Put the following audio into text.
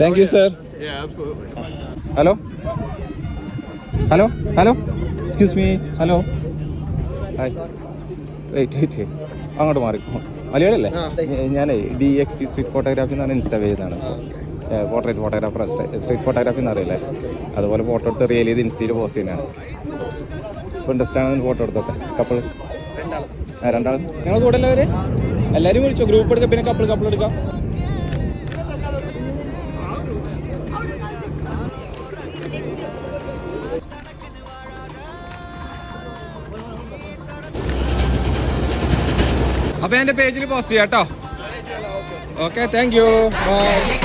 Thank you, sir. Yeah, absolutely. Hello? Hello? Hello? Excuse me. Hello? Hi. Wait. അങ്ങോട്ട് മാറിക്കോ. മലയാളല്ലേ? ഞാനേ DXP street photography എന്ന് പറഞ്ഞ insta പേജാണ്. Portrait photographer street photography എന്ന് അറിയില്ലേ? അതുപോലെ ഫോട്ടോ എടുത്ത് റിയൽ ചെയ്ത് ഇൻസ്റ്റയിൽ പോസ്റ്റ് ചെയ്യുന്നതാണ്. ഇപ്പോൾ ഇൻട്രസ്റ്റ് ആണെന്ന് ഫോട്ടോ എടുത്തോട്ടെ. കപ്പിൾ രണ്ടാൾ ഞങ്ങൾ കൂടെ എല്ലാവരും വിളിച്ചോ. ഗ്രൂപ്പ് എടുക്കാം, പിന്നെ കപ്പിൾ എടുക്കാം. അപ്പോൾ എൻ്റെ പേജിൽ പോസ്റ്റ് ചെയ്യാം കേട്ടോ. Okay, thank you. ബൈ.